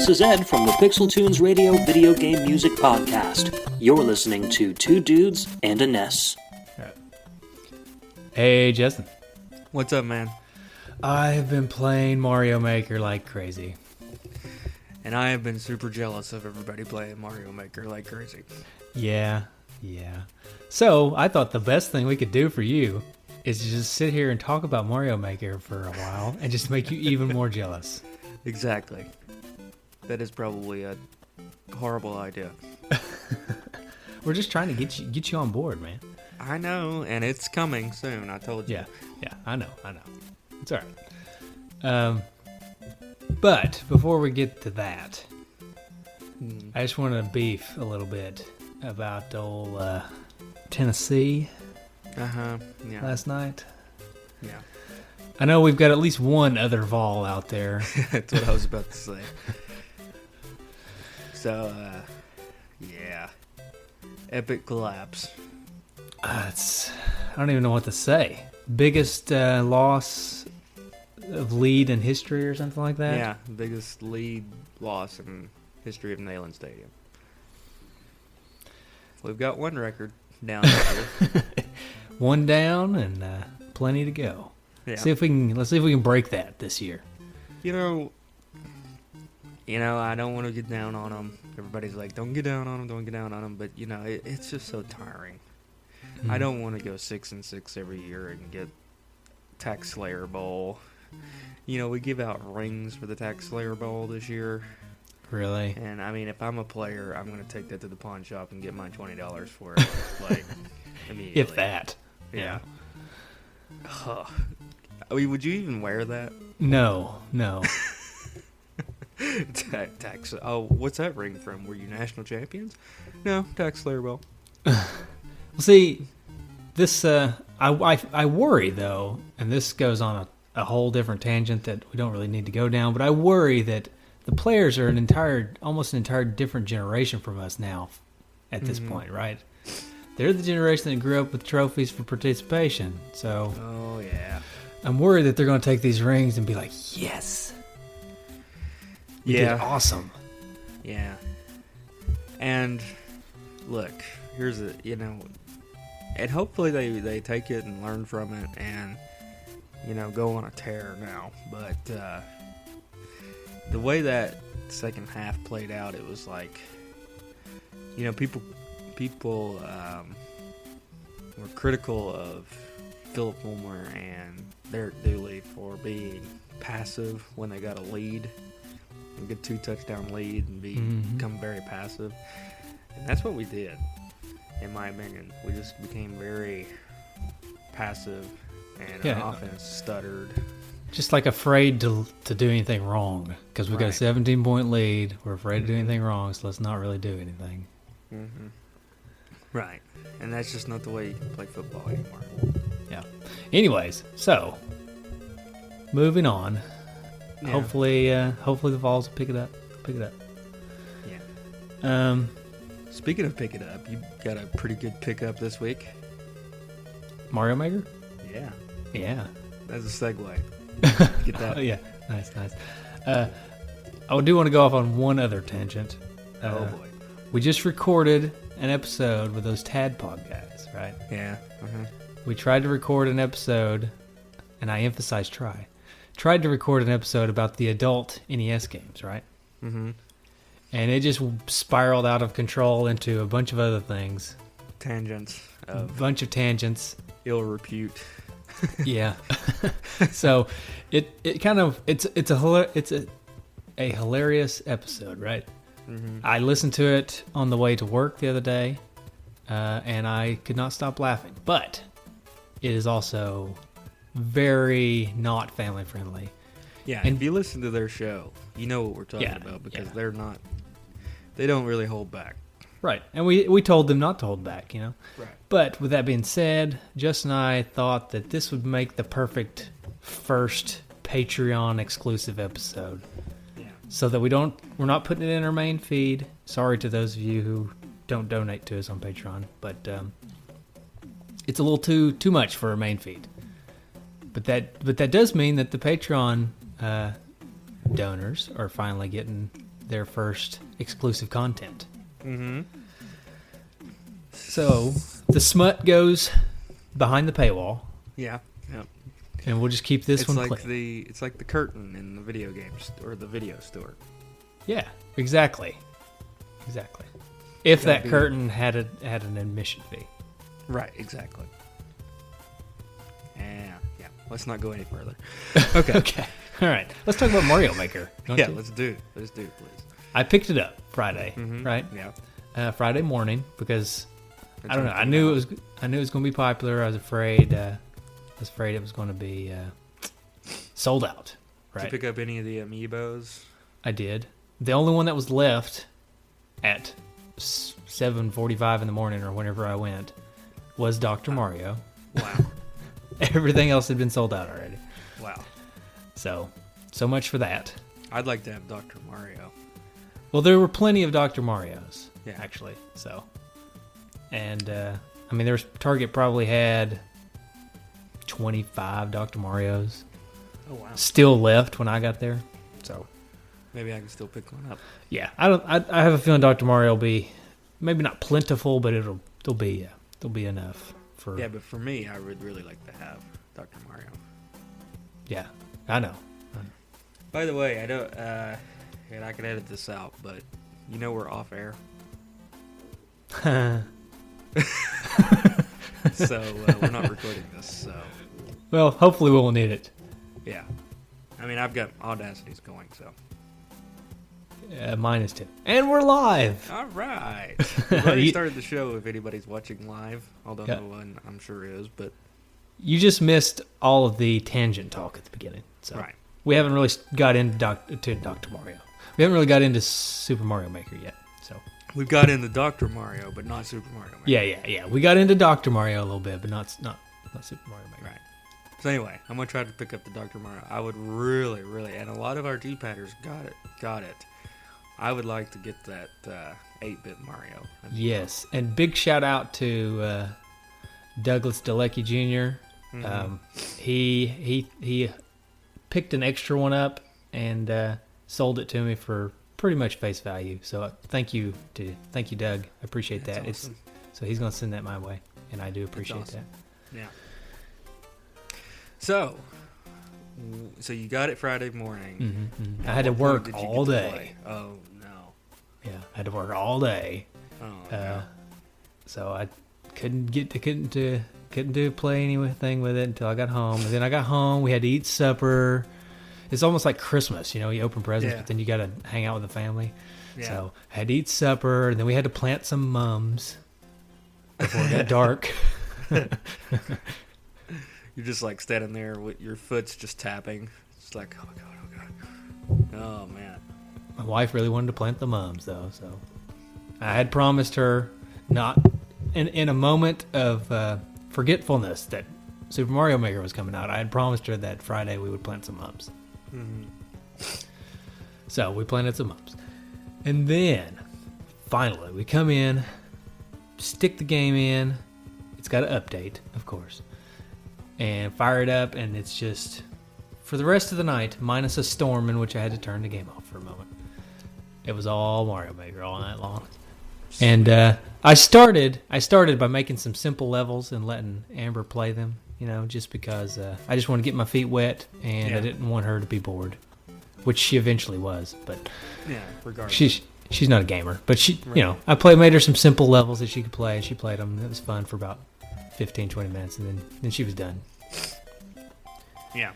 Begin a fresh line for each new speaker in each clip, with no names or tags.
This is Ed from the Pixel Tunes Radio Video Game Music Podcast. You're listening to Two Dudes and a Ness.
Hey, Justin.
What's up, man?
I have been playing Mario Maker like crazy.
And I have been super jealous of everybody playing Mario Maker like crazy.
Yeah. So, I thought the best thing we could do for you is to just sit here and talk about Mario Maker for a while and just make you even more jealous.
Exactly. That is probably a horrible idea.
We're just trying to get you on board, man.
I know, and it's coming soon, I told you.
Yeah, I know. It's all right. But before we get to that, I just want to beef a little bit about old Tennessee
Yeah.
last night.
Yeah.
I know we've got at least one other Vol out there.
That's what I was about to say. So, yeah. Epic collapse.
I don't even know what to say. Biggest loss of lead in history or something like that?
Yeah, biggest lead loss in history of Neyland Stadium. We've got one record down there.
One down and plenty to go.
Yeah.
Let's see if we can break that this year.
You know, I don't want to get down on them. Everybody's like, don't get down on them. But, it's just so tiring. I don't want to go 6-6 every year and get Tax Slayer Bowl. We give out rings for the Tax Slayer Bowl this year.
Really?
And, if I'm a player, I'm going to take that to the pawn shop and get my $20 for it. Like, immediately.
If that.
Yeah. Would you even wear that?
No.
Tax. Oh, what's that ring from? Were you national champions? No, Tax Slayer Bowl.
Well, see, this I worry though, and this goes on a whole different tangent that we don't really need to go down. But I worry that the players are almost an entire different generation from us now. At this point, right? They're the generation that grew up with trophies for participation. So,
oh yeah,
I'm worried that they're going to take these rings and be like, yes, we did awesome.
Yeah, and look, here's and hopefully they take it and learn from it and go on a tear now. But the way that second half played out, it was like people were critical of Philip Fulmer and Derek Dooley for being passive when they got a lead, and get 2-touchdown lead and become very passive. And that's what we did, in my opinion. We just became very passive, and our offense stuttered.
Just like afraid to do anything wrong because we've got a 17-point lead. We're afraid to do anything wrong, so let's not really do anything.
Mm-hmm. Right. And that's just not the way you can play football anymore.
Yeah. Anyways, so moving on. Yeah. Hopefully the Vols will pick it up.
Yeah. Speaking of pick it up, you got a pretty good pickup this week.
Mario Maker?
Yeah.
Yeah.
That's a segue. Get that.
Yeah. Nice. I do want to go off on one other tangent.
Oh boy.
We just recorded an episode with those Tadpog guys, right?
Yeah.
We tried to record an episode, and I emphasize tried to record an episode about the adult NES games, right?
Mm-hmm.
And it just spiraled out of control into a bunch of other things.
Tangents.
A bunch of tangents.
Ill repute.
Yeah. So it's a hilarious episode, right?
Mm-hmm.
I listened to it on the way to work the other day, and I could not stop laughing. But it is also very not family friendly.
Yeah, and if you listen to their show, you know what we're talking about because they don't really hold back.
Right, and we told them not to hold back, Right.
But
with that being said, Justin and I thought that this would make the perfect first Patreon exclusive episode.
Yeah.
So that we're not putting it in our main feed. Sorry to those of you who don't donate to us on Patreon, but it's a little too much for our main feed. But that does mean that the Patreon donors are finally getting their first exclusive content.
Mm-hmm.
So the smut goes behind the paywall,
Yeah. Yeah.
and we'll just keep this
It's
one
like
clean.
it's like the curtain in the video games or the video store.
Yeah, exactly. If
Gotta
that
be-
curtain had an admission fee.
Right. Exactly. And yeah. Let's not go any further. Okay.
Okay. All right. Let's talk about Mario Maker. You want
Yeah.
to?
Let's do it. Let's do it, please.
I picked it up Friday,
Mhm.
right?
Yeah.
Friday morning because
That's
I don't know.
when
I
it
knew
came
it was going to be popular. I was afraid. It was going to be sold out.
Did you
Right.
pick up any of the amiibos?
I did. The only one that was left at 7:45 in the morning or whenever I went was Dr. Mario.
Wow.
Everything else had been sold out already.
Wow.
So much for that.
I'd like to have Dr. Mario.
Well, there were plenty of Dr. Marios,
Yeah.
actually. So, and I mean, Target probably had 25 Dr. Marios
Oh wow.
still left when I got there. So,
Maybe I can still pick one up.
yeah, I have a feeling Dr. Mario will be maybe not plentiful, but there'll be enough for.
Yeah, but for me, I would really like to have Dr. Mario.
Yeah, I know.
By the way, I don't. And I can edit this out, but you know we're off air, so we're not recording this. So
Well, hopefully we won't need it.
yeah, I mean I've got Audacity's going, so
Mine is too. And we're live.
all right. We've already
You-
started the show. If anybody's watching live, although
Yeah.
no one I'm sure is, but
You just missed all of the tangent talk at the beginning. So
right.
we haven't really got into Dr. Mario. We haven't really got into Super Mario Maker yet. So
We've got into Dr. Mario, but not Super Mario Maker.
yeah. We got into Dr. Mario a little bit, but not Super Mario Maker.
Right. So anyway, I'm gonna try to pick up the Dr. Mario. I would really, and a lot of our G-padders got it. I would like to get that 8-bit Mario.
Yes, and big shout out to Douglas Delecki Jr.
Mhm.
He picked an extra one up and sold it to me for pretty much face value. So thank you, Doug. I appreciate
That's
that.
awesome.
So he's gonna send that my way, and I do appreciate
awesome. Yeah. So you got it Friday morning.
that. I
At
had to
what point
work
did you
all
get to
day.
play? Oh no.
Yeah, I had to work all day.
Oh no.
So I couldn't play anything with it until I got home. And then I got home. We had to eat supper. It's almost like Christmas, you open presents,
Yeah.
but then you got to hang out with the family.
Yeah.
So I had to eat supper, and then we had to plant some mums before it got dark.
You're just like standing there with your foot's just tapping. It's like, oh god. Oh man.
My wife really wanted to plant the mums, though. So I had promised her, not in a moment of forgetfulness that Super Mario Maker was coming out, I had promised her that Friday we would plant some mums.
Mm-hmm.
So we planted some mums. And then, finally, we come in, stick the game in. It's got an update, of course. And fire it up, and it's just, for the rest of the night, minus a storm in which I had to turn the game off for a moment. It was all Mario Maker all night long. And I started by making some simple levels and letting Amber play them, just because I just wanted to get my feet wet, and
Yeah.
I didn't want her to be bored, which she eventually was. But
Yeah, regardless.
she's not a gamer, but she,
Right.
I made her some simple levels that she could play, and she played them. It was fun for about 15, 20 minutes, and then she was done.
Yeah.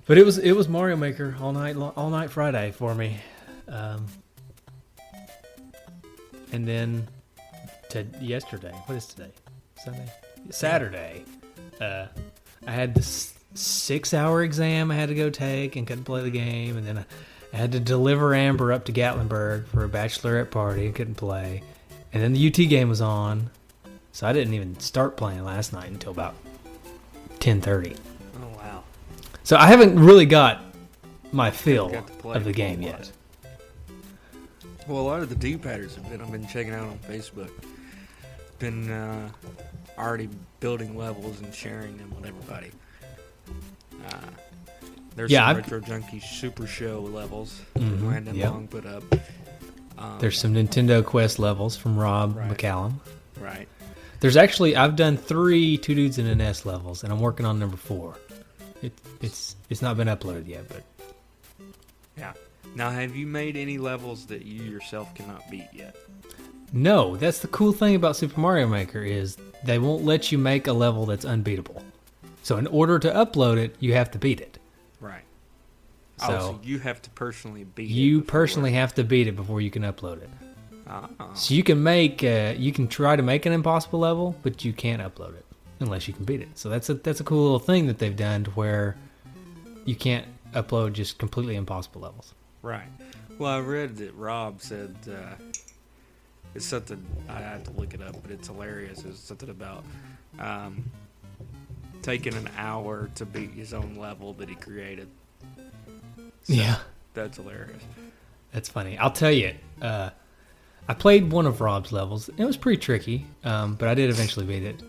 But it was Mario Maker all night Friday for me. And then to yesterday, what is today? Sunday? Saturday. I had this 6-hour exam I had to go take and couldn't play the game. And then I had to deliver Amber up to Gatlinburg for a bachelorette party and couldn't play. And then the UT game was on. So I didn't even start playing last night until about 10:30.
Oh wow.
So I haven't really got my fill
Got to play
of the
a
game
whole
yet.
lot. Well, a lot of the D-padders I've been checking out on Facebook. Been already building levels and sharing them with everybody. There's
Yeah,
some
I've-
Retro Junkie Super Show levels
Mhm,
Brandon
yep.
Long put up.
There's some Nintendo Quest levels from Rob
Right.
McCallum.
Right.
There's actually, I've done 3 Two Dudes and an S levels, and I'm working on number 4. It's not been uploaded yet, but
Yeah. Now, have you made any levels that you yourself cannot beat yet?
no. That's the cool thing about Super Mario Maker is they won't let you make a level that's unbeatable. So in order to upload it, you have to beat it.
Right.
So
you have to personally beat it.
you
before-
personally have to beat it before you can upload it.
Oh.
So you can make, you can try to make an impossible level, but you can't upload it unless you can beat it. So that's a cool little thing that they've done to where you can't upload just completely impossible levels.
Right. Well, I read that Rob said it's something, I have to look it up, but it's hilarious. It's something about taking an hour to beat his own level that he created. So,
Yeah.
That's hilarious.
That's funny. I'll tell you, I played one of Rob's levels. It was pretty tricky, but I did eventually beat it.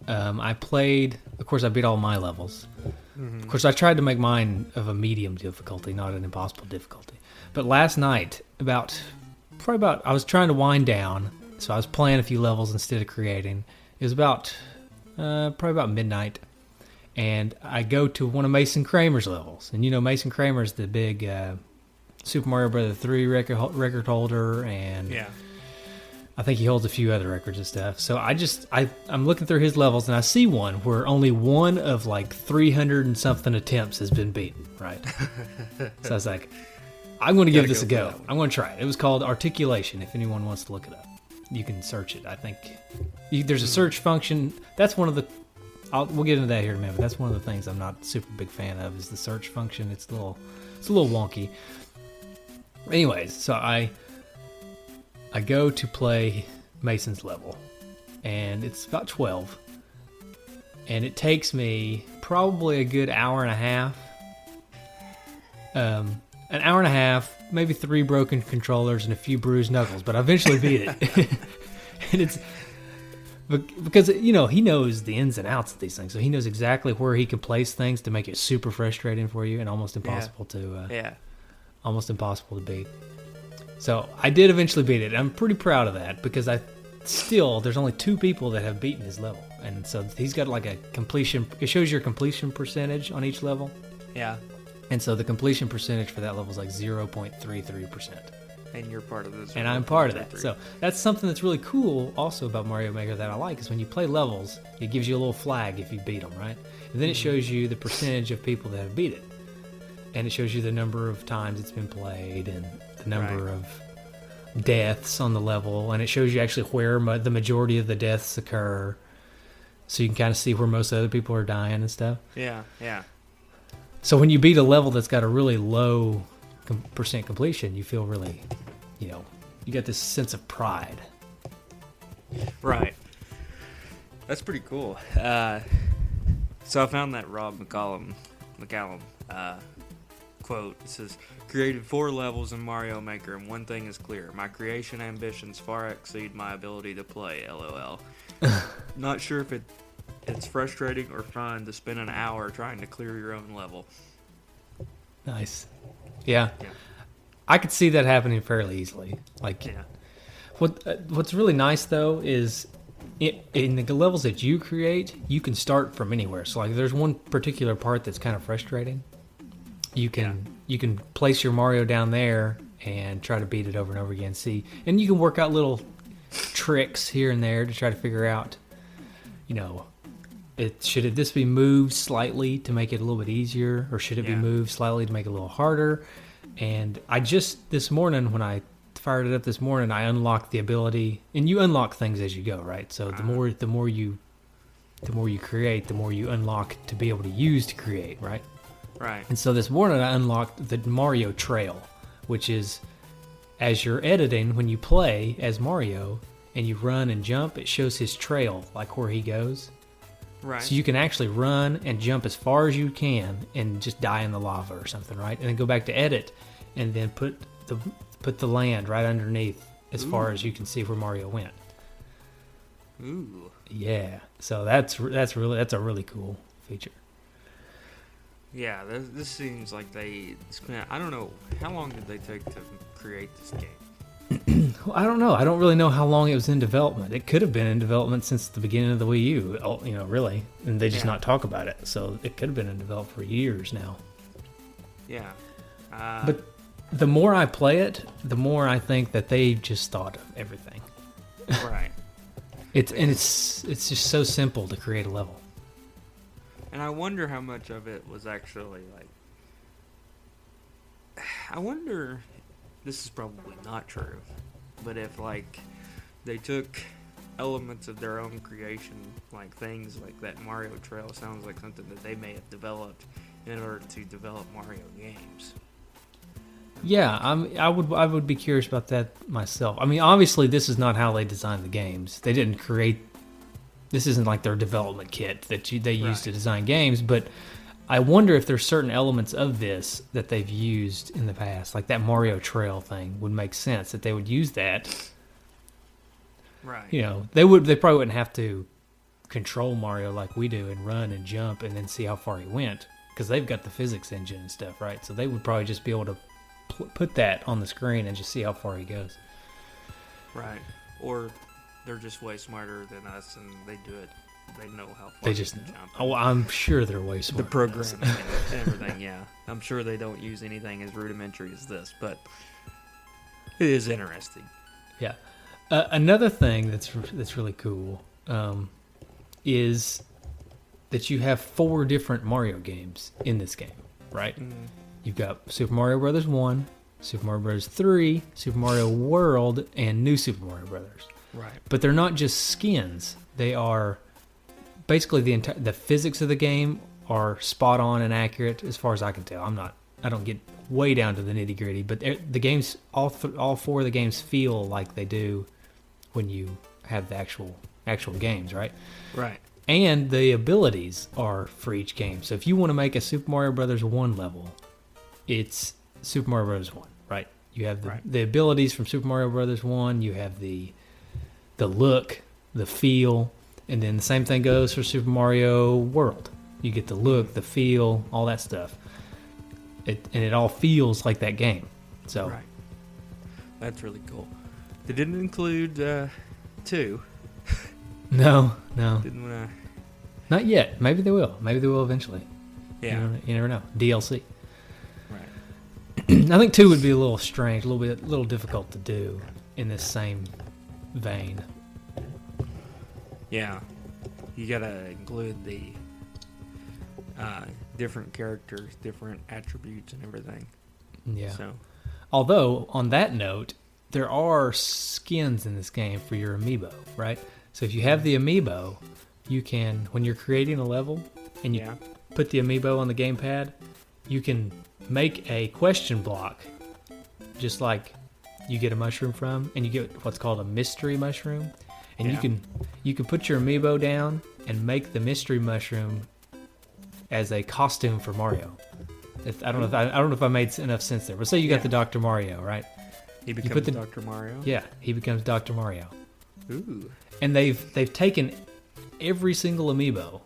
I played, of course, I beat all my levels. Of course, I tried to make mine of a medium difficulty, not an impossible difficulty. But last night, I was trying to wind down, so I was playing a few levels instead of creating. It was probably about midnight, and I go to one of Mason Kramer's levels. And you know, Mason Kramer's the big Super Mario Bros. 3 record holder, and
Yeah.
I think he holds a few other records and stuff. So I'm looking through his levels, and I see one where only one of like 300 and something attempts has been beaten, right? So I was like, I'm going to give
Gotta
this a
go for
go.
that one.
I'm going to try it. It was called Articulation, if anyone wants to look it up. You can search it, I think. There's a search function. That's one of the... we'll get into that here in a minute, but that's one of the things I'm not a super big fan of is the search function. It's a little wonky. Anyways, so I go to play Mason's level, and it's about 12, and it takes me probably a good hour and a half. An hour and a half, maybe 3 broken controllers and a few bruised knuckles, but I eventually beat it. And it's because, you know, he knows the ins and outs of these things, so he knows exactly where he can place things to make it super frustrating for you and almost impossible almost impossible to beat. So I did eventually beat it. I'm pretty proud of that because there's only 2 people that have beaten his level. And so he's got like a completion, it shows your completion percentage on each level.
Yeah.
And so the completion percentage for that level is like 0.33%.
And you're part of this.
And I'm part of that. So that's something that's really cool also about Mario Maker that I like is when you play levels, it gives you a little flag if you beat them, right? And then it shows you the percentage of people that have beat it. And it shows you the number of times it's been played and the number of deaths on the level. And it shows you actually where the majority of the deaths occur. So you can kind of see where most other people are dying and stuff.
Yeah, yeah.
So when you beat a level that's got a really low percent completion, you feel really, you know, you get this sense of pride.
Right. That's pretty cool. So I found that Rob McCallum quote. It says, created 4 levels in Mario Maker, and one thing is clear. My creation ambitions far exceed my ability to play, LOL. Not sure if it's frustrating or fun to spend an hour trying to clear your own level.
Nice. Yeah. I could see that happening fairly easily. Like, what's really nice though is in the levels that you create, you can start from anywhere. So like, if there's one particular part that's kind of frustrating, you can place your Mario down there and try to beat it over and over again. See, and you can work out little tricks here and there to try to figure out, you know, should this be moved slightly to make it a little bit easier, or should it be moved slightly to make it a little harder? And I just this morning, when I fired it up this morning, I unlocked the ability, and you unlock things as you go, right? So the more you create, the more you unlock to be able to use to create, right?
Right.
And so this morning I unlocked the Mario Trail, which is as you're editing, when you play as Mario and you run and jump, it shows his trail, like where he goes.
Right.
So you can actually run and jump as far as you can and just die in the lava or something, right? And then go back to edit and then put the land right underneath as far as you can see where Mario went.
Ooh.
Yeah. So that's a really cool feature.
Yeah, this seems like they spent, I don't know, how long did they take to create this game?
Well, I don't know. I don't really know how long it was in development. It could have been in development since the beginning of the Wii U, really. And they just not talk about it. So it could have been in development for years now.
Yeah.
But the more I play it, the more I think that they just thought of everything.
Right.
It's just so simple to create a level.
And I wonder how much of it was actually like. I wonder. This is probably not true, but if like they took elements of their own creation, like things like that Mario Trail sounds like something that they may have developed in order to develop Mario games.
Yeah, I would be curious about that myself. I mean, obviously, this is not how they designed the games. They didn't create. This isn't like their development kit that they used to design games. But I wonder if there's certain elements of this that they've used in the past, like that Mario Trail thing would make sense that they would use that.
Right.
They probably wouldn't have to control Mario like we do and run and jump and then see how far he went because they've got the physics engine and stuff, right? So they would probably just be able to put that on the screen and just see how far he goes.
Right. Or they're just way smarter than us and they do it. They know how far
they just
can jump.
Oh, I'm sure they're way smarter.
The programming and everything, yeah. I'm sure they don't use anything as rudimentary as this, but it is interesting.
Yeah. Another thing that's really cool is that you have 4 different Mario games in this game, right? Mm-hmm. You've got Super Mario Bros. 1, Super Mario Bros. 3, Super Mario World, and New Super Mario Bros.
Right.
But they're not just skins. They are basically the physics of the game are spot on and accurate as far as I can tell. I don't get way down to the nitty gritty, but the games, all 4 of the games feel like they do when you have the actual games, right?
Right.
And the abilities are for each game. So if you want to make a Super Mario Bros. 1 level, it's Super Mario Bros. 1, right? You have the abilities from Super Mario Bros. 1. You have the look, the feel, and then the same thing goes for Super Mario World. You get the look, the feel, all that stuff. It all feels like that game. So
right. That's really cool. They didn't include 2.
No.
Didn't want to.
Not yet. Maybe they will. Maybe they will eventually.
Yeah.
You never know. DLC.
Right.
I think 2 would be a little strange, a little difficult to do in this same vein.
Yeah. You gotta include the different characters, different attributes, and everything.
Yeah.
So.
Although, on that note, there are skins in this game for your amiibo, right? So if you have the amiibo, you can, when you're creating a level and you put the amiibo on the gamepad, you can make a question block, just like you get a mushroom from, and you get what's called a mystery mushroom, and you can put your amiibo down and make the mystery mushroom as a costume for Mario. I don't know if I made enough sense there, but say you got the Dr. Mario, right?
He becomes Dr. Mario?
Yeah, he becomes Dr. Mario.
Ooh.
And they've taken every single amiibo,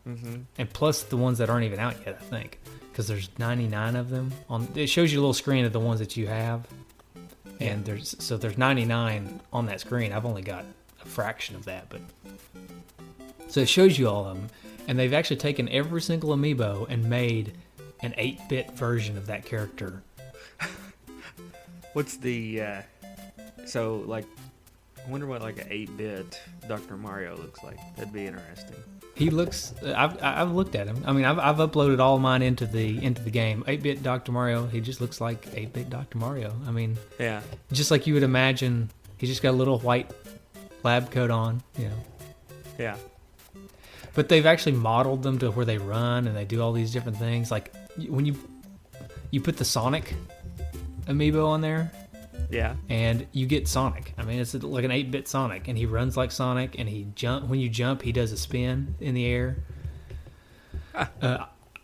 and plus the ones that aren't even out yet, I think, because there's 99 of them. It shows you a little screen of the ones that you have, and there's 99 on that screen. I've only got a fraction of that, but so it shows you all of them, and they've actually taken every single amiibo and made an 8-bit version of that character.
What's the so like? I wonder what like an 8-bit Dr. Mario looks like. That'd be interesting.
He looks. I've looked at him. I mean, I've uploaded all mine into the game. 8-bit Dr. Mario. He just looks like 8-bit Dr. Mario. I mean, just like you would imagine. He's just got a little white lab coat on.
Yeah.
But they've actually modeled them to where they run and they do all these different things. Like when you put the Sonic amiibo on there.
Yeah.
And you get Sonic. I mean, it's like an 8-bit Sonic, and he runs like Sonic, and when you jump, he does a spin in the air.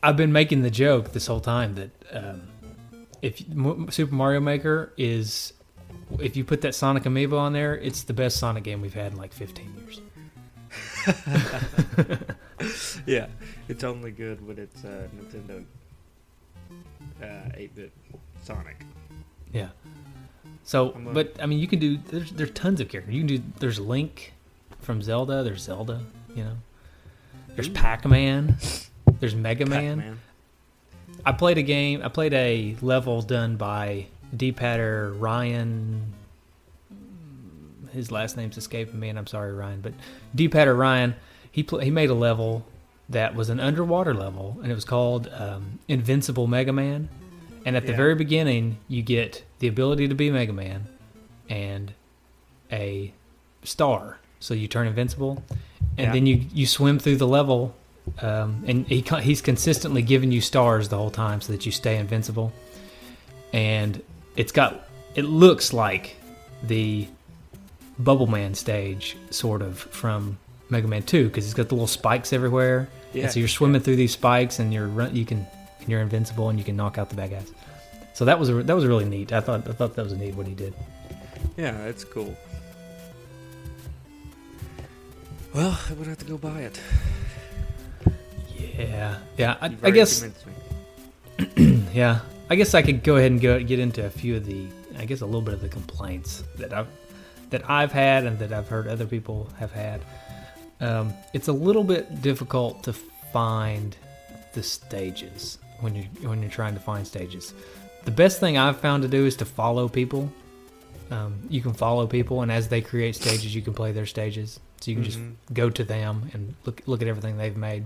I've been making the joke this whole time that if Super Mario Maker is, if you put that Sonic amiibo on there, it's the best Sonic game we've had in like 15 years.
Yeah, it's only good when it's Nintendo 8-bit Sonic.
Yeah. So, but I mean, you can do. There's tons of characters. You can do. There's Link from Zelda. There's Zelda. You know. There's Pac-Man. There's Mega Man.
Pac-Man.
I played a level done by D-Patter Ryan. His last name's escaping me, and I'm sorry, Ryan. But D-Patter Ryan, he made a level that was an underwater level, and it was called Invincible Mega Man. And at the very beginning, you get the ability to be Mega Man and a star, so you turn invincible. And then you swim through the level, and he's consistently giving you stars the whole time so that you stay invincible. And it looks like the Bubble Man stage, sort of, from Mega Man 2, because it's got the little spikes everywhere. Yeah, and so you're swimming through these spikes, and you're invincible, and you can knock out the bad guys. So that was really neat. I thought that was neat what he did.
Yeah, that's cool. Well, I would have to go buy it.
Yeah. I guess. Yeah, I guess I could go ahead and get into a few of a little bit of the complaints that I've had and that I've heard other people have had. It's a little bit difficult to find the stages when you're trying to find stages. The best thing I've found to do is to follow people. You can follow people, and as they create stages, you can play their stages. So you can just go to them and look at everything they've made.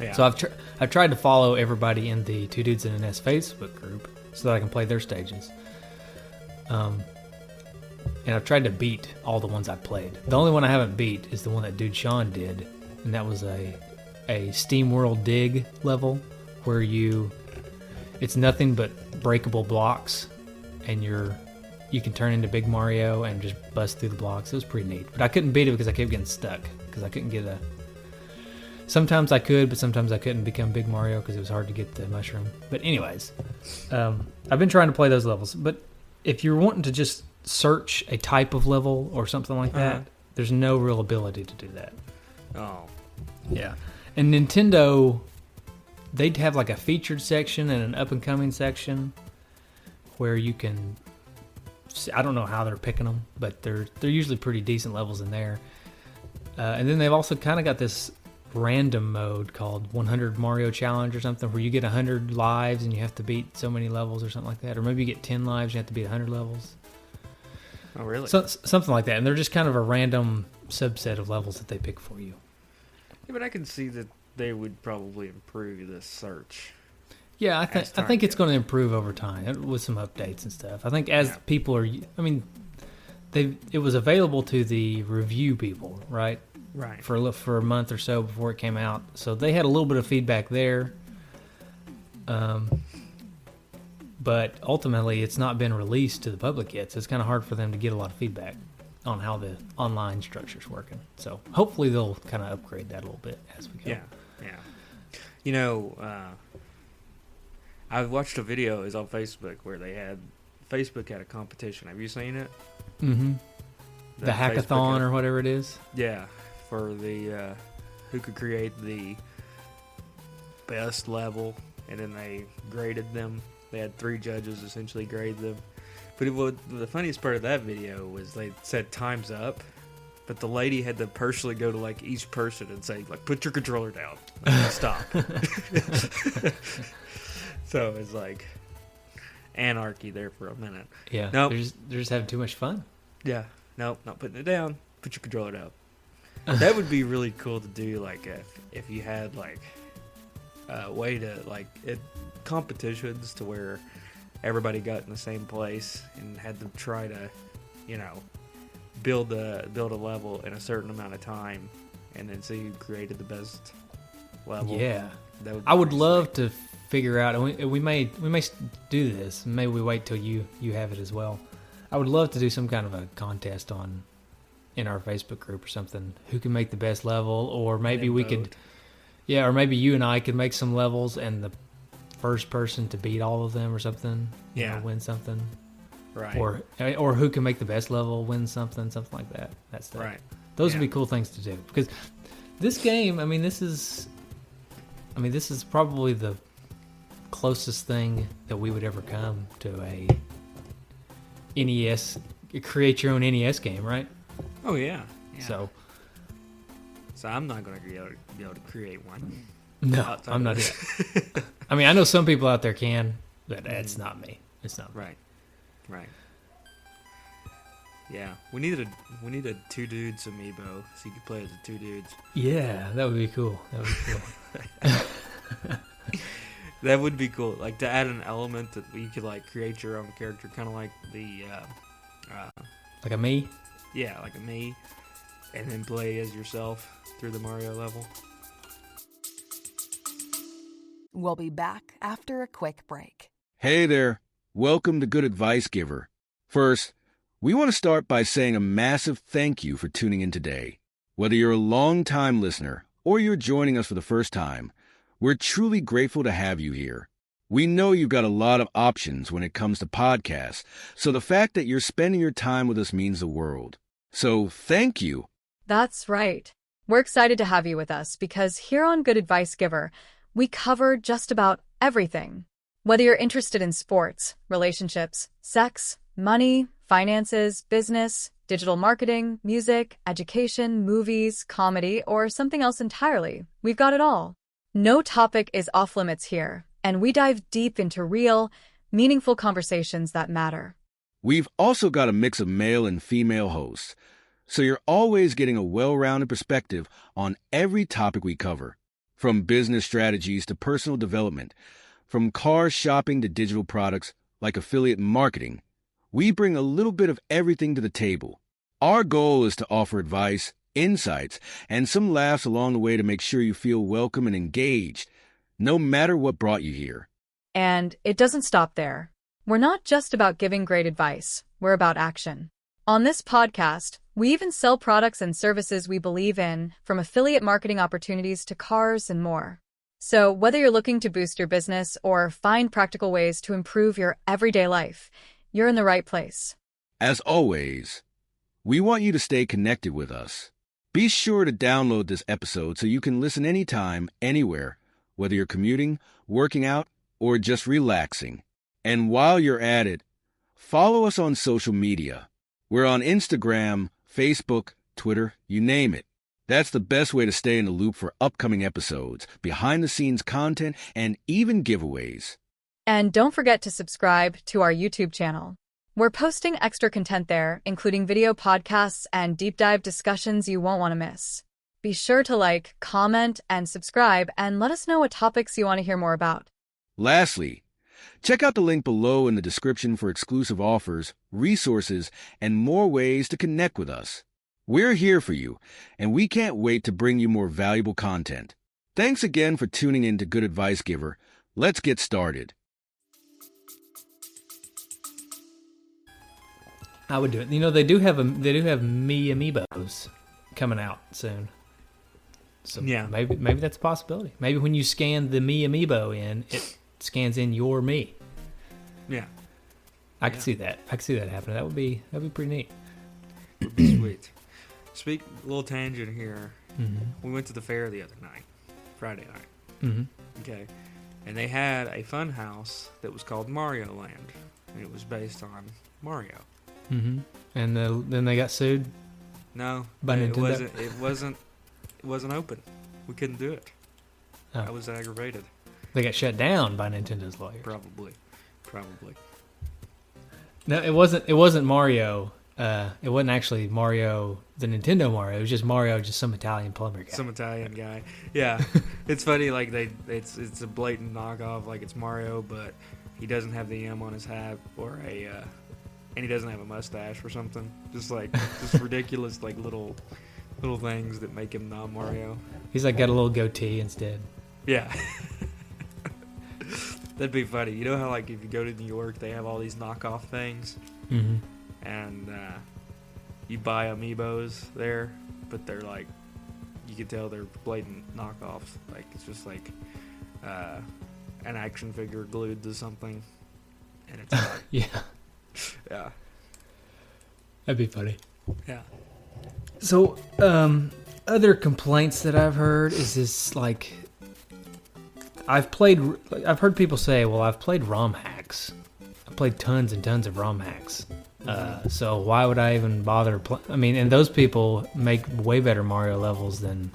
Yeah. So I've tried to follow everybody in the Two Dudes in an S Facebook group so that I can play their stages. And I've tried to beat all the ones I've played. The only one I haven't beat is the one that Dude Sean did, and that was a Steam World Dig level where it's nothing but breakable blocks, and you can turn into Big Mario and just bust through the blocks. It was pretty neat. But I couldn't beat it because I kept getting stuck. Because I couldn't get Sometimes I could, but sometimes I couldn't become Big Mario because it was hard to get the mushroom. But anyways, I've been trying to play those levels. But if you're wanting to just search a type of level or something like that, there's no real ability to do that.
Oh.
Yeah. And Nintendo, they'd have like a featured section and an up-and-coming section where you can... I don't know how they're picking them, but they're usually pretty decent levels in there. And then they've also kind of got this random mode called 100 Mario Challenge or something, where you get 100 lives and you have to beat so many levels or something like that. Or maybe you get 10 lives and you have to beat 100 levels.
Oh, really?
So, something like that. And they're just kind of a random subset of levels that they pick for you.
Yeah, but I can see that they would probably improve the search.
Yeah, I think it's going to improve over time with some updates and stuff. I think as people are, I mean, it was available to the review people, right?
Right.
For a month or so before it came out, so they had a little bit of feedback there. But ultimately, it's not been released to the public yet, so it's kind of hard for them to get a lot of feedback on how the online structure's working. So hopefully they'll kind of upgrade that a little bit as we go.
Yeah. You know, I watched a video. It was on Facebook where Facebook had a competition. Have you seen it?
Mm-hmm. The hackathon or whatever it is.
Yeah, for the who could create the best level, and then they graded them. They had 3 judges essentially grade them. But the funniest part of that video was they said time's up, but the lady had to personally go to like each person and say like, put your controller down, stop. So it's like anarchy there for a minute.
Yeah, nope. They're just having too much fun.
Yeah, nope, not putting it down. Put your controller down. That would be really cool to do. Like if you had like a way to like competitions to where everybody got in the same place and had to try to, build a level in a certain amount of time, and then see who created the best level.
Yeah, I would love to figure out. And we may do this. Maybe we wait till you have it as well. I would love to do some kind of a contest in our Facebook group or something. Who can make the best level, or maybe we could. Yeah, or maybe you and I could make some levels, and the first person to beat all of them or something, win something. Right. Or who can make the best level win something like that. That's the, right. Those would be cool things to do, because this game, this is probably the closest thing that we would ever come to NES, create your own NES game, right?
Oh yeah.
So
I'm not going to be able to create one.
no, I'm not yet. I mean, I know some people out there can, but it's not me. It's not me.
Right. Yeah, we need a two dudes amiibo so you could play as the two dudes.
Yeah, that would be cool.
That would be cool. Like to add an element that you could like create your own character, kind of like the
like a me.
Yeah, like a me, and then play as yourself through the Mario level.
We'll be back after a quick break.
Hey there. Welcome to Good Advice Giver. First, we want to start by saying a massive thank you for tuning in today. Whether you're a long-time listener or you're joining us for the first time, we're truly grateful to have you here. We know you've got a lot of options when it comes to podcasts, so the fact that you're spending your time with us means the world. So thank you.
That's right. We're excited to have you with us because here on Good Advice Giver, we cover just about everything. Whether you're interested in sports, relationships, sex, money, finances, business, digital marketing, music, education, movies, comedy, or something else entirely, we've got it all. No topic is off limits here, and we dive deep into real, meaningful conversations that matter.
We've also got a mix of male and female hosts, so you're always getting a well-rounded perspective on every topic we cover, from business strategies to personal development, from car shopping to digital products like affiliate marketing. We bring a little bit of everything to the table. Our goal is to offer advice, insights, and some laughs along the way to make sure you feel welcome and engaged, no matter what brought you here.
And it doesn't stop there. We're not just about giving great advice, we're about action. On this podcast, we even sell products and services we believe in, from affiliate marketing opportunities to cars and more. So whether you're looking to boost your business or find practical ways to improve your everyday life, you're in the right place.
As always, we want you to stay connected with us. Be sure to download this episode so you can listen anytime, anywhere, whether you're commuting, working out, or just relaxing. And while you're at it, follow us on social media. We're on Instagram, Facebook, Twitter, you name it. That's the best way to stay in the loop for upcoming episodes, behind-the-scenes content, and even giveaways.
And don't forget to subscribe to our YouTube channel. We're posting extra content there, including video podcasts and deep dive discussions you won't want to miss. Be sure to like, comment, and subscribe, and let us know what topics you want to hear more about.
Lastly, check out the link below in the description for exclusive offers, resources, and more ways to connect with us. We're here for you, and we can't wait to bring you more valuable content. Thanks again for tuning in to Good Advice Giver. Let's get started.
I would do it. You know, they do have me amiibos coming out soon. So
Yeah.
maybe that's a possibility. Maybe when you scan the me amiibo in, it scans in your me.
Yeah.
I could see that. I could see that happening. That'd be pretty neat.
Sweet. Little tangent here.
Mm-hmm.
We went to the fair the other night, Friday night.
Mm-hmm.
Okay. And they had a fun house that was called Mario Land. And it was based on Mario.
Mm-hmm. And then they got sued.
No,
By
it
Nintendo?
wasn't open. We couldn't do it.
Oh.
I was aggravated.
They got shut down by Nintendo's lawyers.
Probably.
No, it wasn't Mario. It wasn't actually Mario, the Nintendo Mario. It was just Mario, just some Italian plumber guy.
Some Italian guy. Yeah. It's funny, like it's a blatant knockoff, like it's Mario, but he doesn't have the M on his hat and he doesn't have a mustache or something. Just ridiculous, like little things that make him not Mario.
He's like got a little goatee instead.
Yeah. That'd be funny. You know how like if you go to New York, they have all these knockoff things,
Mm-hmm.
and you buy amiibos there, but they're like, you can tell they're blatant knockoffs. Like it's just like an action figure glued to something, and it's not.
Yeah.
Yeah.
That'd be funny.
Yeah.
So, other complaints that I've heard is this, like, I've heard people say, well, I've played ROM hacks. I've played tons and tons of ROM hacks. So why would I even bother? I mean, and those people make way better Mario levels than,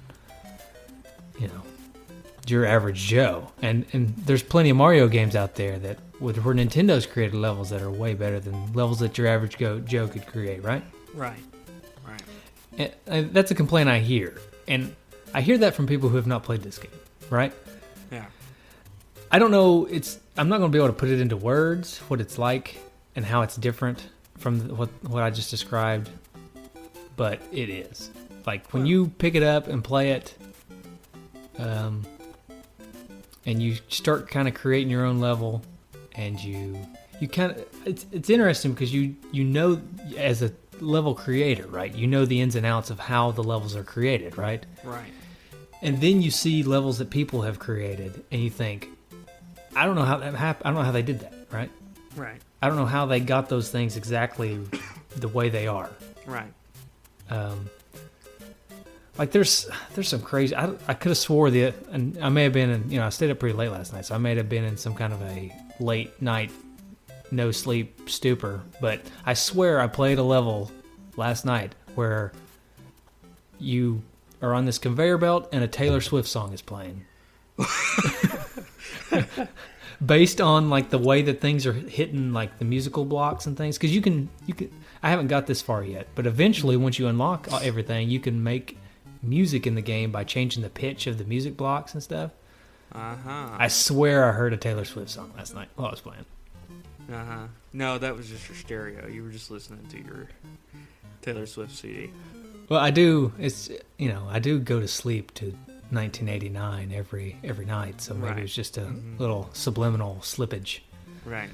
your average Joe. And there's plenty of Mario games out there that where Nintendo's created levels that are way better than levels that your average Joe could create, right?
Right.
And that's a complaint I hear. And I hear that from people who have not played this game, right?
Yeah.
I don't know. I'm not going to be able to put it into words, what it's like and how it's different from what I just described. But it is. Like, when you pick it up and play it, and you start kind of creating your own level, and you kind of, it's interesting because you know, as a level creator, right, you know the ins and outs of how the levels are created, right?
Right.
And then you see levels that people have created, and you think, I don't know how that happened. I don't know how they did that, right?
Right.
I don't know how they got those things exactly the way they are.
Right.
Like there's some crazy. I could have swore and I may have been in. I stayed up pretty late last night, so I may have been in some kind of a late night, no sleep stupor. But I swear I played a level last night where you are on this conveyor belt and a Taylor Swift song is playing. Based on like the way that things are hitting, like the musical blocks and things, because you can. I haven't got this far yet, but eventually, once you unlock everything, you can make music in the game by changing the pitch of the music blocks and stuff. I swear I heard a Taylor Swift song last night while I was playing.
No, that was just your stereo. You were just listening to your Taylor Swift CD.
Well, I do. I do go to sleep to 1989 every night, so maybe it's just a little subliminal slippage.
Right.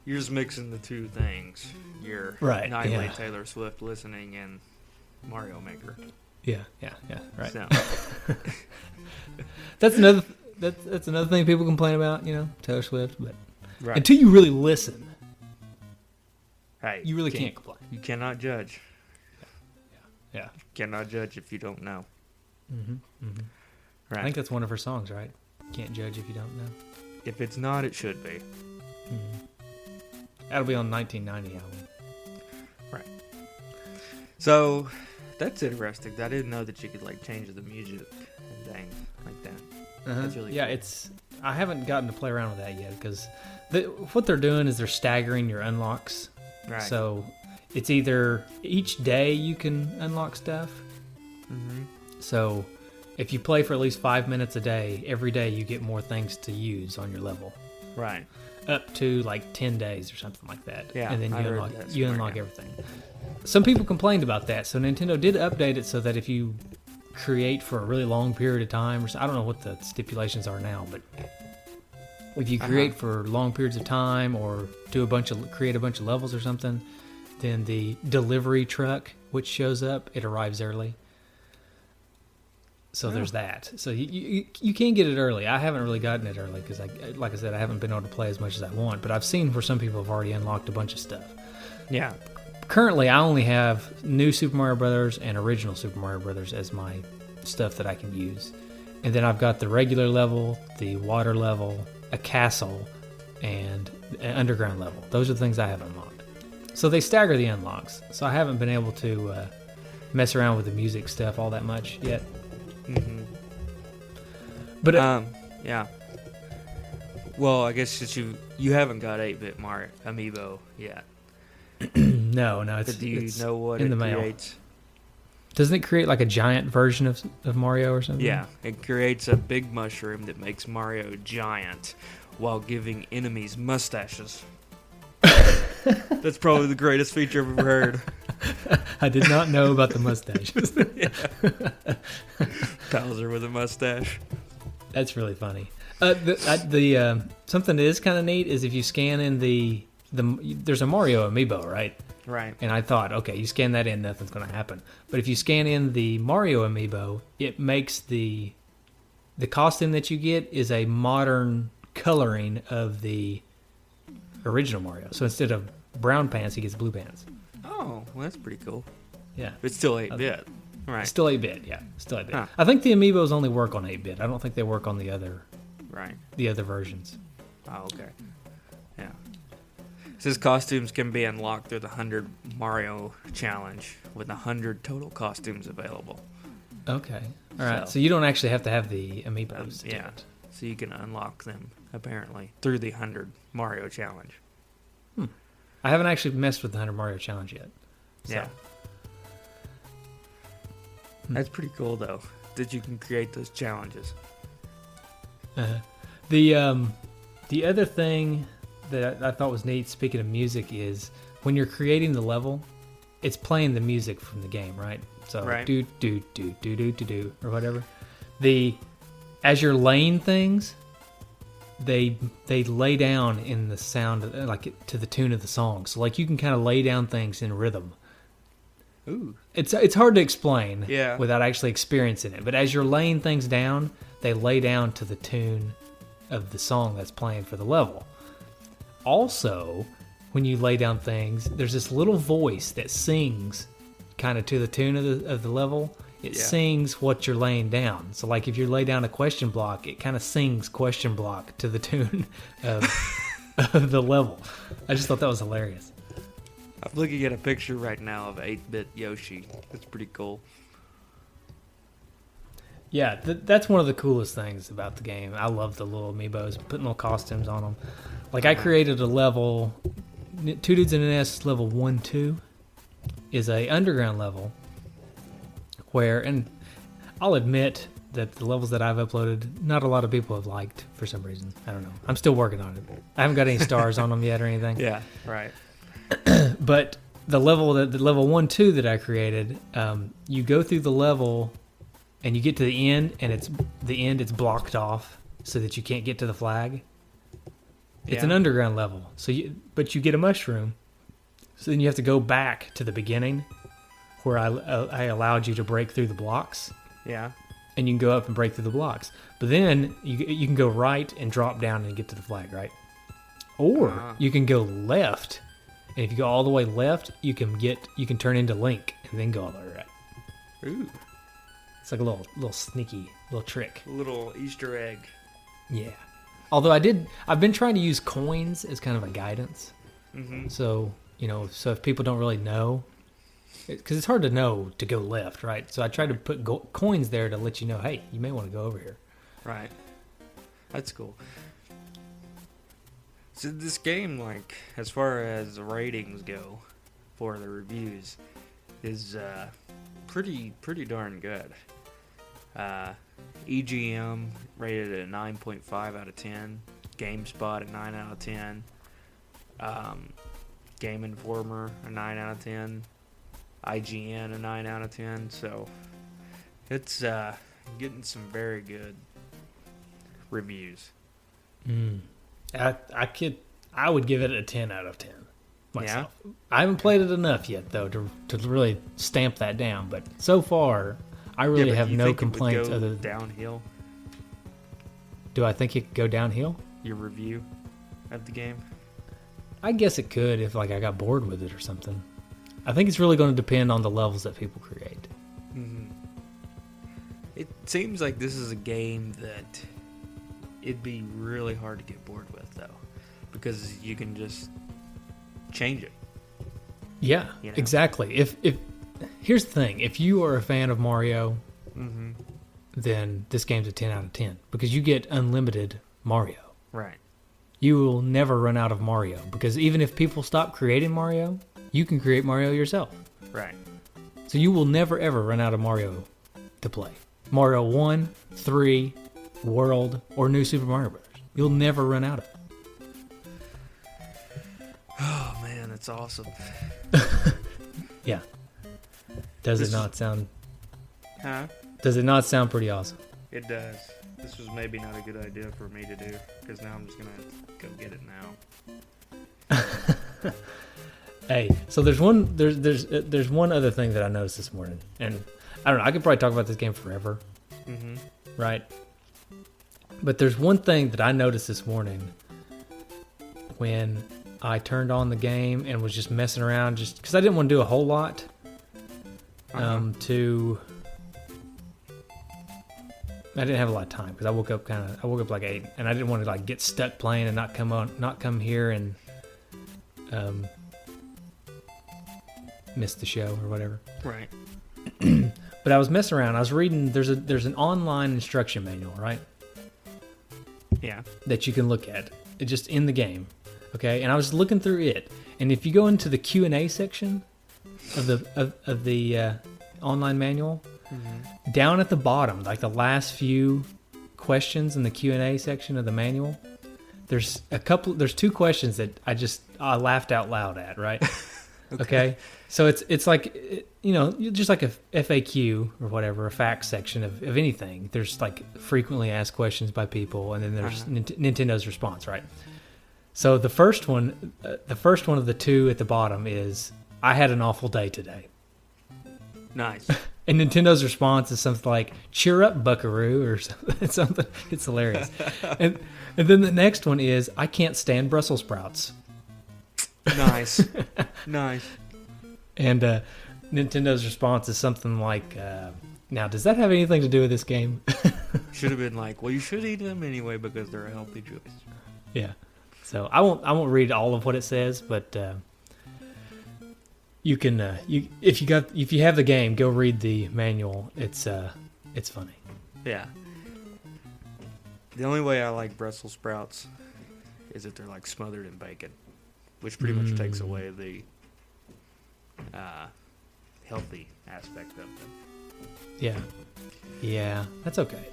You're just mixing the two things. Your nightly Taylor Swift listening and Mario Maker.
Yeah, right.
So.
That's another thing people complain about, Taylor Swift, but until you really listen, you really can't complain.
You cannot judge.
Yeah.
You cannot judge if you don't know. Right.
I think that's one of her songs, right? Can't judge if you don't know.
If it's not, it should be.
That'll be on 1990 album. Right.
So, that's interesting. I didn't know that you could change the music and things like that. That's really cool.
I haven't gotten to play around with that yet because what they're doing is they're staggering your unlocks.
Right.
So it's either each day you can unlock stuff. So if you play for at least 5 minutes a day, every day you get more things to use on your level.
Right.
Up to 10 days or something like that.
Yeah.
And then you unlock everything. Some people complained about that, so Nintendo did update it so that if you create for a really long period of time, I don't know what the stipulations are now, but if you create for long periods of time or create a bunch of levels or something, then the delivery truck which shows up, it arrives early. So there's that. So you can get it early. I haven't really gotten it early because, like I said, I haven't been able to play as much as I want. But I've seen where some people have already unlocked a bunch of stuff.
Yeah.
Currently, I only have New Super Mario Brothers and Original Super Mario Brothers as my stuff that I can use. And then I've got the regular level, the water level, a castle, and an underground level. Those are the things I have unlocked. So they stagger the unlocks. So I haven't been able to mess around with the music stuff all that much yet. But
yeah. Well, I guess since you haven't got 8-bit Mario Amiibo yet.
No, it's.
But do you know what
in
it
the mail?
Creates?
Doesn't it create a giant version of Mario or something?
Yeah, it creates a big mushroom that makes Mario giant while giving enemies mustaches. That's probably the greatest feature I've ever heard.
I did not know about the mustaches.
Bowser with a mustache.
That's really funny. The something that is kind of neat is if you scan in there's a Mario amiibo, right?
Right.
And I thought, okay, you scan that in, nothing's going to happen. But if you scan in the Mario amiibo, it makes the costume that you get is a modern coloring of the original Mario. So instead of brown pants, he gets blue pants.
Oh, well, that's pretty cool.
Yeah.
It's still 8-bit. Right.
Still 8-bit, yeah. Still 8-bit.
Huh.
I think the amiibos only work on 8-bit. I don't think they work on the other
right.
the other versions.
Oh, okay. Yeah. Says costumes can be unlocked through the 100 Mario challenge with 100 total costumes available.
Okay. All right. So you don't actually have to have the amiibos to do
Yeah.
it.
So you can unlock them, apparently, through the 100 Mario challenge.
I haven't actually messed with the 100 Mario challenge yet. So.
Yeah. That's pretty cool, though, that you can create those challenges.
The other thing that I thought was neat, speaking of music, is when you're creating the level, it's playing the music from the game, right? So
Right.
do do do do do do do or whatever. As you're laying things, they lay down in the sound, like to the tune of the song. So like you can kind of lay down things in rhythm.
Ooh.
It's hard to explain
Yeah.
without actually experiencing it. But as you're laying things down, they lay down to the tune of the song that's playing for the level. Also, when you lay down things, there's this little voice that sings kind of to the tune of the level. It sings what you're laying down. So like if you lay down a question block, it kind of sings question block to the tune of, of the level. I just thought that was hilarious.
I'm looking at a picture right now of 8-bit Yoshi. That's pretty cool.
Yeah, that's one of the coolest things about the game. I love the little amiibos, putting little costumes on them. Like I created a level, Two Dudes in an S level 1-2 is a underground level where, and I'll admit that the levels that I've uploaded, not a lot of people have liked for some reason. I don't know. I'm still working on it. I haven't got any stars on them yet or anything.
Yeah, right.
But the level 1-2 that I created, you go through the level and you get to the end, and it's blocked off so that you can't get to the flag. It's an underground level, but you get a mushroom, so then you have to go back to the beginning where I allowed you to break through the blocks.
Yeah.
And you can go up and break through the blocks, but then you can go right and drop down and get to the flag, right? Or you can go left, and if you go all the way left, you can turn into Link and then go all the way right.
Ooh.
It's like a little sneaky little trick.
A little Easter egg.
Yeah. Although I've been trying to use coins as kind of a guidance.
Mm-hmm.
So, so if people don't really know, because it's hard to know to go left, right? So I try to put coins there to let you know, hey, you may want to go over here.
Right. That's cool. So this game, like, as far as the ratings go for the reviews, is pretty darn good. EGM rated at 9.5 out of 10. GameSpot at 9 out of 10. Game Informer a 9 out of 10. IGN a 9 out of 10. So it's getting some very good reviews.
I would give it a 10 out of 10 myself. Yeah? I haven't played it enough yet, though, to really stamp that down. But so far, I really have no complaints.
It would go downhill?
Do I think it could go downhill?
Your review of the game?
I guess it could if I got bored with it or something. I think it's really going to depend on the levels that people create.
Mm-hmm. It seems like this is a game that it'd be really hard to get bored with, though, because you can just change it.
Yeah, exactly. If here's the thing: if you are a fan of Mario, then this game's a 10 out of 10 because you get unlimited Mario.
Right.
You will never run out of Mario because even if people stop creating Mario, you can create Mario yourself.
Right.
So you will never ever run out of Mario to play. Mario 1, 3, World, or New Super Mario Bros. You'll never run out of it.
Oh man, that's awesome.
Yeah. Does it not sound?
Huh?
Does it not sound pretty awesome?
It does. This was maybe not a good idea for me to do because now I'm just gonna go get it now.
Hey, so there's one other thing that I noticed this morning, and I don't know. I could probably talk about this game forever, right? But there's one thing that I noticed this morning when I turned on the game and was just messing around, just because I didn't want to do a whole lot. I didn't have a lot of time because I woke up like 8, and I didn't want to get stuck playing and not come here and missed the show or whatever.
Right.
But I was messing around. I was reading. There's an online instruction manual, right?
Yeah.
That you can look at. It's just in the game, okay? And I was looking through it, and if you go into the Q&A section of the online manual, down at the bottom, like the last few questions in the Q&A section of the manual, there's two questions that I laughed out loud at, right? Okay. So it's like, just like a FAQ or whatever, a facts section of anything. There's like frequently asked questions by people, and then there's Nintendo's response, right? So the first one of the two at the bottom is, I had an awful day today.
Nice.
And Nintendo's response is something like, cheer up, buckaroo, or something. It's hilarious. And then the next one is, I can't stand Brussels sprouts.
Nice. Nice.
And Nintendo's response is something like, now, does that have anything to do with this game?
Should have been like, well, you should eat them anyway because they're a healthy choice.
Yeah. So I won't read all of what it says, but you can if you have the game, go read the manual. It's funny.
Yeah. The only way I like Brussels sprouts is if they're like smothered in bacon, which pretty much takes away the healthy aspect of them.
Yeah, that's okay.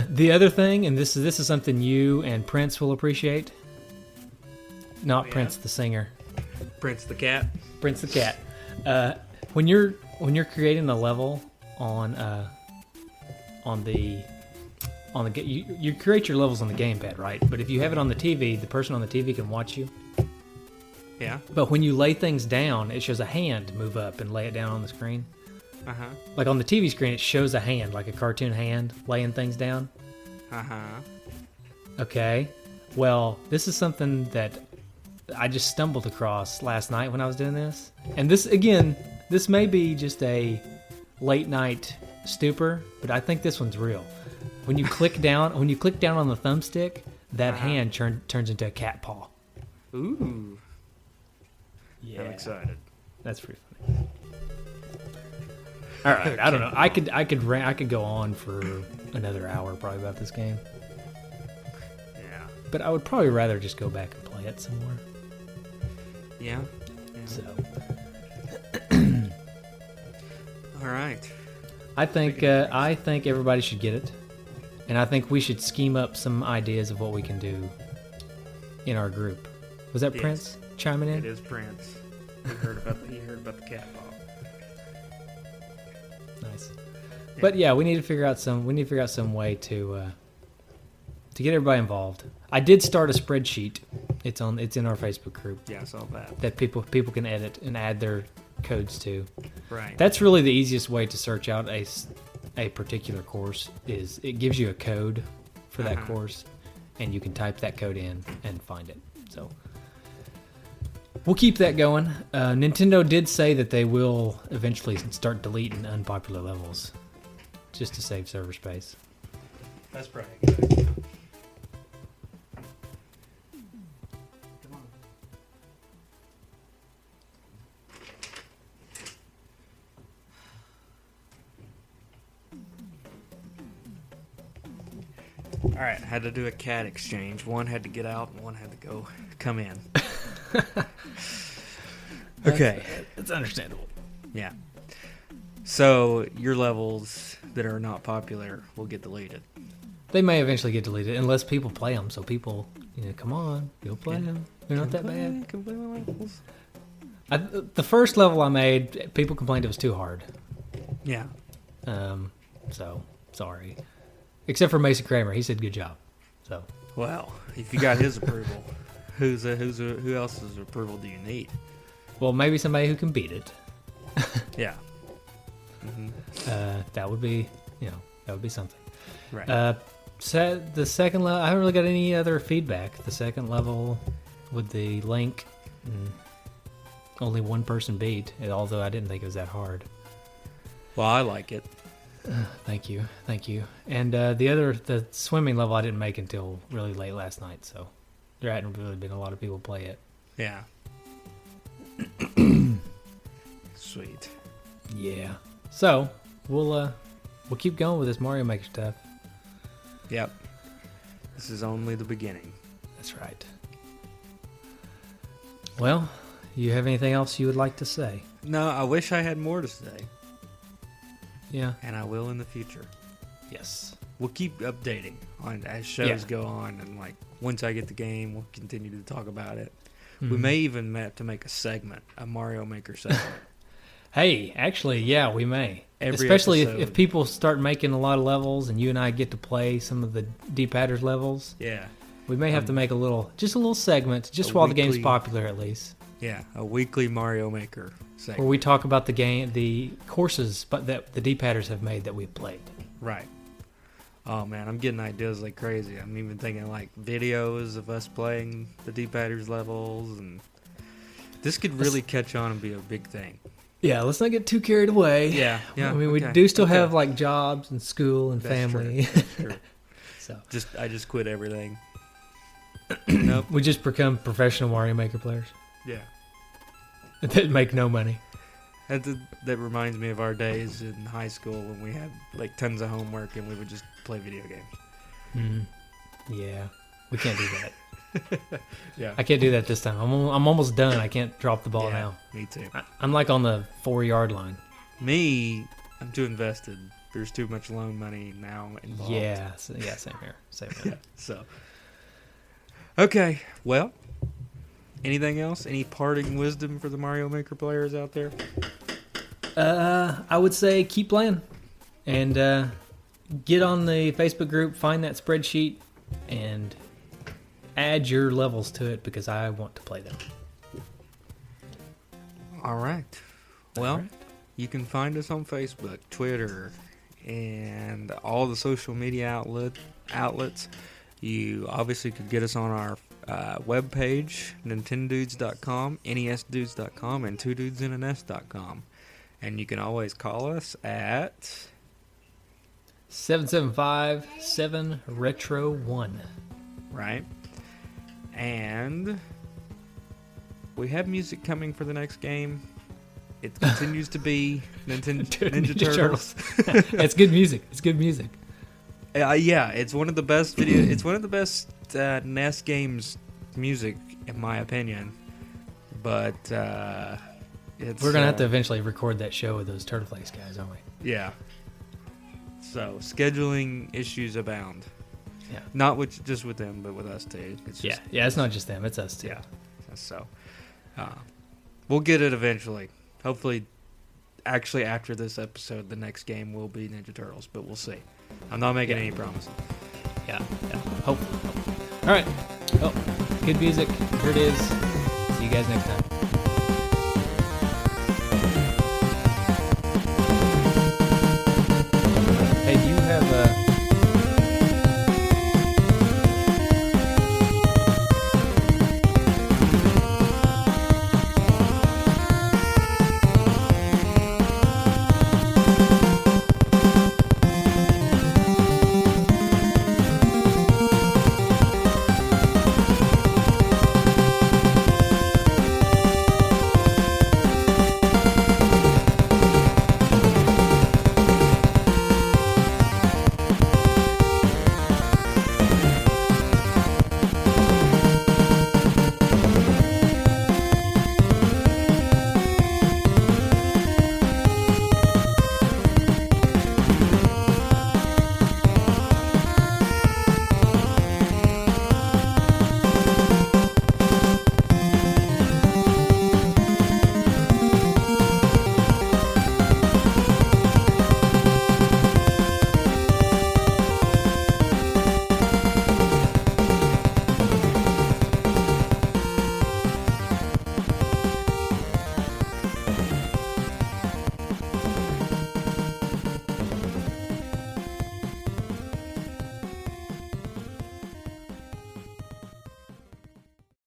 The other thing, and this is something you and Prince will appreciate. Not Prince the singer.
Prince the cat.
Prince the cat. When you're creating a level on the you create your levels on the gamepad, right? But if you have it on the TV, the person on the TV can watch you.
Yeah.
But when you lay things down, it shows a hand move up and lay it down on the screen.
Uh-huh.
Like on the TV screen, it shows a hand, like a cartoon hand, laying things down.
Uh-huh.
Okay. Well, this is something that I just stumbled across last night when I was doing this. And this may be just a late night stupor, but I think this one's real. When you click down on the thumbstick, that hand turns into a cat paw.
Ooh.
Yeah.
I'm excited.
That's pretty funny. All right, I don't know. I could go on for another hour probably about this game.
Yeah.
But I would probably rather just go back and play it some more.
Yeah.
So.
All right.
I think everybody should get it, and I think we should scheme up some ideas of what we can do in our group. Was that Prince chiming in?
It is Prince. He heard about the cat paw.
Nice. Yeah. But yeah, we need to figure out some way to get everybody involved. I did start a spreadsheet. It's in our Facebook group.
Yeah, I saw that.
That people can edit and add their codes to.
Right.
That's really the easiest way to search out a particular course. Is it gives you a code for that course, and you can type that code in and find it. So we'll keep that going. Nintendo did say that they will eventually start deleting unpopular levels just to save server space.
That's pretty good. All right, I had to do a cat exchange. One had to get out, and one had to come in. Okay.
It's understandable.
Yeah. So your levels that are not popular will get deleted.
They may eventually get deleted unless people play them. So people, come on, go play them. They're not that bad.
Can play my levels.
The first level I made, people complained it was too hard.
Yeah.
So sorry. Except for Mason Kramer, he said good job. So.
Well, if you got his approval, who else's approval do you need?
Well, maybe somebody who can beat it.
Yeah. Mm-hmm.
That would be, that would be something.
Right.
The second level, I haven't really got any other feedback. The second level with the link, only one person beat, although I didn't think it was that hard.
Well, I like it.
Thank you. And the swimming level I didn't make until really late last night, so there hadn't really been a lot of people play it.
Yeah. Sweet.
Yeah. So we'll keep going with this Mario Maker stuff.
Yep. This is only the beginning.
That's right. Well, you have anything else you would like to say?
No, I wish I had more to say.
Yeah.
And I will in the future.
Yes.
We'll keep updating on as shows go on, and like once I get the game, we'll continue to talk about it. We may even have to make a segment, a Mario Maker segment.
Hey, actually, yeah, we may.
Every
Especially
episode.
if people start making a lot of levels and you and I get to play some of the D-Padders levels.
Yeah.
We may have to make a little segment, just
a
while the game's
weekly-
popular at least.
Yeah, a weekly Mario Maker segment.
Where we talk about the courses but that the D-Padders have made that we've played.
Right. Oh man, I'm getting ideas like crazy. I'm even thinking like videos of us playing the D-Padders levels, and this could really catch on and be a big thing.
Yeah, let's not get too carried away.
Yeah.
I mean, we
okay,
do still
okay.
have like jobs and school and
That's
family.
True. That's true.
So
I just quit everything. Nope.
we just become professional Mario Maker players
Yeah.
that make no money.
That reminds me of our days in high school when we had like tons of homework and we would just play video games.
Yeah, we can't do that.
Yeah.
I can't do that this time. I'm almost done. I can't drop the ball
Yeah,
now.
Me too.
I'm like on the 4-yard line.
I'm too invested. There's too much loan money now involved.
Yeah, same here. Same here.
So, okay. Well, anything else? Any parting wisdom for the Mario Maker players out there?
I would say keep playing and get on the Facebook group, find that spreadsheet, and add your levels to it because I want to play them.
All right. Well,
All right.
you can find us on Facebook, Twitter, and all the social media outlets. You obviously could get us on our webpage, nintendudes.com, nesdudes.com, and twodudesinanes.com. And you can always call us at
775-7-RETRO-1.
right. And we have music coming for the next game. It continues to be Ninja Turtles.
It's good music. It's good music.
Yeah, it's one of the best It's one of the best NES games music, in my opinion. But
We're gonna have to eventually record that show with those Turtle Flakes guys, aren't we?
Yeah. So scheduling issues abound.
Yeah.
Not just with them, but with us too. It's just,
Yeah. It's not just them. It's us too.
Yeah. So we'll get it eventually. Hopefully, actually after this episode, the next game will be Ninja Turtles, but we'll see. I'm not making any promises.
Yeah. Hopefully. All right. Well, good music. Here it is. See you guys next time. Hey, do you have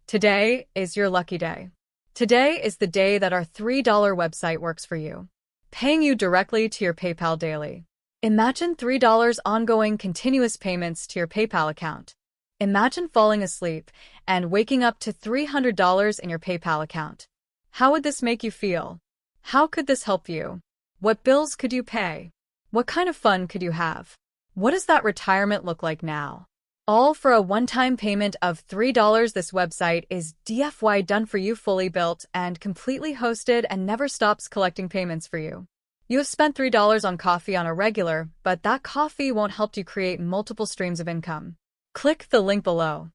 Today is your lucky day. Today is the day that our $3 website works for you, paying you directly to your PayPal daily. Imagine $3 ongoing continuous payments to your PayPal account. Imagine falling asleep and waking up to $300 in your PayPal account. How would this make you feel? How could this help you? What bills could you pay? What kind of fun could you have? What does that retirement look like now? All for a one-time payment of $3. This website is DFY done for you, fully built and completely hosted, and never stops collecting payments for you. You have spent $3 on coffee on a regular, but that coffee won't help you create multiple streams of income. Click the link below.